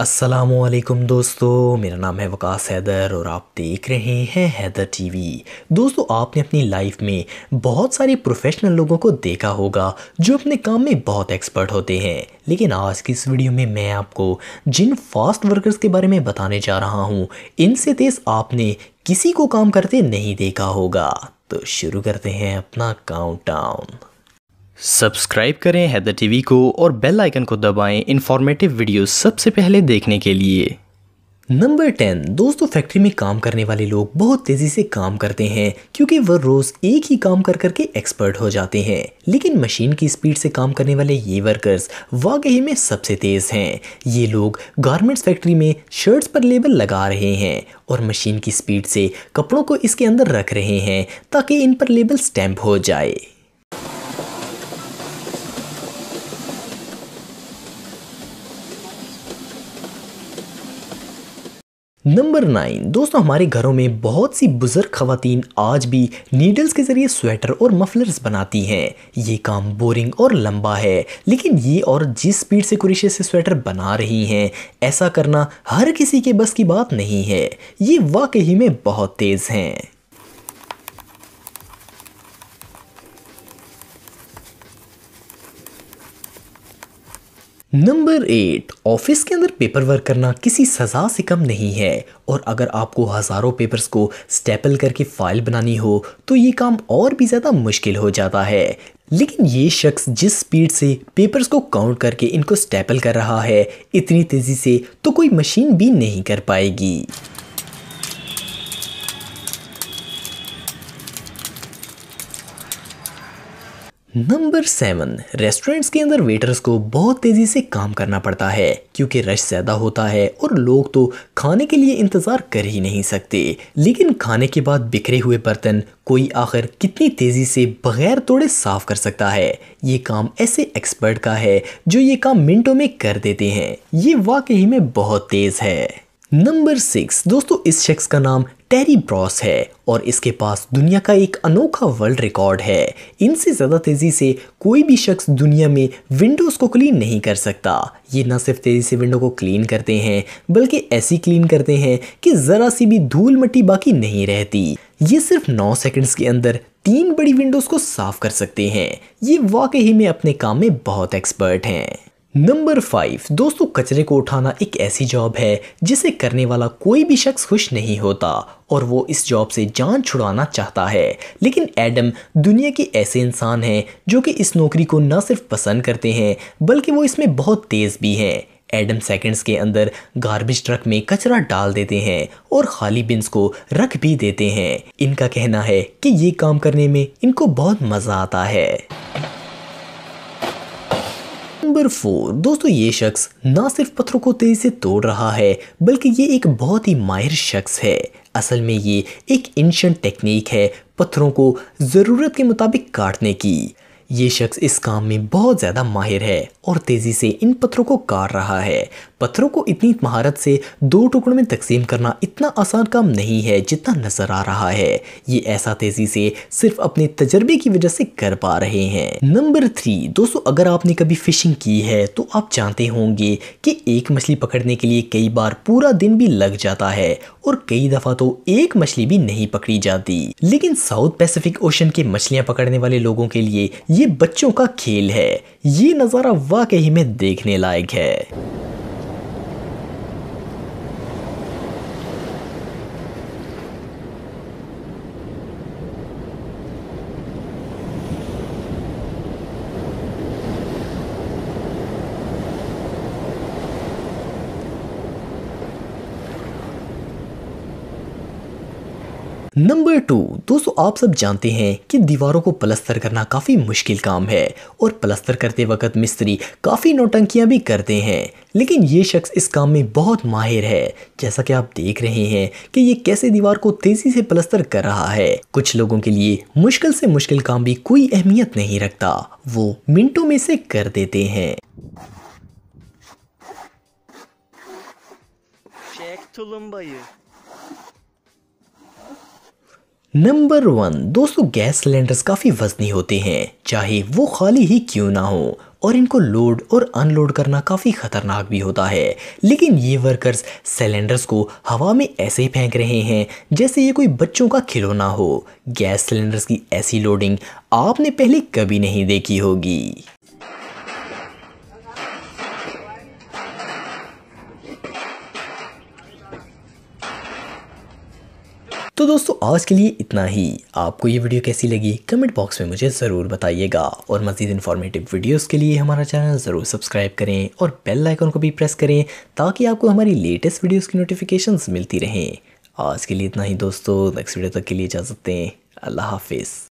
अस्सलामुअलैकुम दोस्तों, मेरा नाम है वकास हैदर और आप देख रहे हैं हैदर टीवी। दोस्तों, आपने अपनी लाइफ में बहुत सारे प्रोफेशनल लोगों को देखा होगा जो अपने काम में बहुत एक्सपर्ट होते हैं, लेकिन आज की इस वीडियो में मैं आपको जिन फास्ट वर्कर्स के बारे में बताने जा रहा हूँ, इनसे तेज़ आपने किसी को काम करते नहीं देखा होगा। तो शुरू करते हैं अपना काउंटडाउन। सब्सक्राइब करें हैदर टीवी को और बेल आइकन को दबाएं इंफॉर्मेटिव वीडियोस सबसे पहले देखने के लिए। नंबर 10 दोस्तों, फैक्ट्री में काम करने वाले लोग बहुत तेज़ी से काम करते हैं क्योंकि वह रोज़ एक ही काम कर करके एक्सपर्ट हो जाते हैं, लेकिन मशीन की स्पीड से काम करने वाले ये वर्कर्स वाकई में सबसे तेज़ हैं। ये लोग गारमेंट्स फैक्ट्री में शर्ट्स पर लेबल लगा रहे हैं और मशीन की स्पीड से कपड़ों को इसके अंदर रख रहे हैं ताकि इन पर लेबल स्टैंप हो जाए। नंबर 9 दोस्तों, हमारे घरों में बहुत सी बुजुर्ग खवातीन आज भी नीडल्स के जरिए स्वेटर और मफलर्स बनाती हैं। ये काम बोरिंग और लंबा है, लेकिन ये और जिस स्पीड से कुरेशे से स्वेटर बना रही हैं, ऐसा करना हर किसी के बस की बात नहीं है। ये वाकई में बहुत तेज हैं। नंबर 8 ऑफिस के अंदर पेपर वर्क करना किसी सज़ा से कम नहीं है, और अगर आपको हज़ारों पेपर्स को स्टेपल करके फाइल बनानी हो तो ये काम और भी ज़्यादा मुश्किल हो जाता है। लेकिन ये शख्स जिस स्पीड से पेपर्स को काउंट करके इनको स्टेपल कर रहा है, इतनी तेज़ी से तो कोई मशीन भी नहीं कर पाएगी। नंबर 7 रेस्टोरेंट्स के अंदर वेटर्स को बहुत तेज़ी से काम करना पड़ता है क्योंकि रश ज़्यादा होता है और लोग तो खाने के लिए इंतज़ार कर ही नहीं सकते। लेकिन खाने के बाद बिखरे हुए बर्तन कोई आखिर कितनी तेज़ी से बगैर तोड़े साफ़ कर सकता है। ये काम ऐसे एक्सपर्ट का है जो ये काम मिनटों में कर देते हैं। ये वाकई में बहुत तेज़ है। नंबर 6 दोस्तों, इस शख्स का नाम टेरी ब्रॉस है और इसके पास दुनिया का एक अनोखा वर्ल्ड रिकॉर्ड है। इनसे ज़्यादा तेज़ी से कोई भी शख्स दुनिया में विंडोज़ को क्लीन नहीं कर सकता। ये न सिर्फ तेज़ी से विंडो को क्लीन करते हैं, बल्कि ऐसी क्लीन करते हैं कि ज़रा सी भी धूल मिट्टी बाकी नहीं रहती। ये सिर्फ 9 सेकंड्स के अंदर 3 बड़ी विंडोज़ को साफ कर सकते हैं। ये वाकई में अपने काम में बहुत एक्सपर्ट हैं। नंबर 5 दोस्तों, कचरे को उठाना एक ऐसी जॉब है जिसे करने वाला कोई भी शख्स खुश नहीं होता और वो इस जॉब से जान छुड़ाना चाहता है। लेकिन एडम दुनिया के ऐसे इंसान हैं जो कि इस नौकरी को न सिर्फ पसंद करते हैं बल्कि वो इसमें बहुत तेज़ भी हैं। एडम सेकंड्स के अंदर गार्बेज ट्रक में कचरा डाल देते हैं और खाली बिन्स को रख भी देते हैं। इनका कहना है कि ये काम करने में इनको बहुत मज़ा आता है। नंबर 4 दोस्तों, ये शख्स ना सिर्फ पत्थरों को तेजी से तोड़ रहा है बल्कि ये एक बहुत ही माहिर शख्स है। असल में ये एक एंशिएंट टेक्निक है पत्थरों को ज़रूरत के मुताबिक काटने की। ये शख्स इस काम में बहुत ज़्यादा माहिर है और तेज़ी से इन पत्थरों को काट रहा है। पत्थरों को इतनी महारत से 2 टुकड़ों में तकसीम करना इतना आसान काम नहीं है जितना नज़र आ रहा है। ये ऐसा तेज़ी से सिर्फ अपने तजर्बे की वजह से कर पा रहे हैं। नंबर 3 दोस्तों, अगर आपने कभी फिशिंग की है तो आप जानते होंगे कि एक मछली पकड़ने के लिए कई बार पूरा दिन भी लग जाता है और कई दफ़ा तो एक मछली भी नहीं पकड़ी जाती। लेकिन साउथ पैसिफिक ओशन के मछलियाँ पकड़ने वाले लोगों के लिए ये बच्चों का खेल है। ये नज़ारा वाकई में देखने लायक है। नंबर 2 दोस्तों, आप सब जानते हैं कि दीवारों को प्लास्टर करना काफ़ी मुश्किल काम है और प्लास्टर करते वक्त मिस्त्री काफ़ी नौटंकियां भी करते हैं, लेकिन ये शख्स इस काम में बहुत माहिर है। जैसा कि आप देख रहे हैं कि ये कैसे दीवार को तेज़ी से प्लास्टर कर रहा है। कुछ लोगों के लिए मुश्किल से मुश्किल काम भी कोई अहमियत नहीं रखता, वो मिनटों में से कर देते हैं। नंबर 1 दोस्तों, गैस सिलेंडर्स काफ़ी वजनी होते हैं, चाहे वो खाली ही क्यों ना हो, और इनको लोड और अनलोड करना काफ़ी ख़तरनाक भी होता है। लेकिन ये वर्कर्स सिलेंडर्स को हवा में ऐसे ही फेंक रहे हैं जैसे ये कोई बच्चों का खिलौना हो। गैस सिलेंडर्स की ऐसी लोडिंग आपने पहले कभी नहीं देखी होगी। तो दोस्तों आज के लिए इतना ही। आपको ये वीडियो कैसी लगी कमेंट बॉक्स में मुझे ज़रूर बताइएगा और मज़ीद इन्फॉर्मेटिव वीडियोस के लिए हमारा चैनल ज़रूर सब्सक्राइब करें और बेल आइकन को भी प्रेस करें ताकि आपको हमारी लेटेस्ट वीडियोस की नोटिफिकेशंस मिलती रहें। आज के लिए इतना ही दोस्तों, नेक्स्ट वीडियो तक के लिए इजाज़त दें। अल्लाह हाफिज़।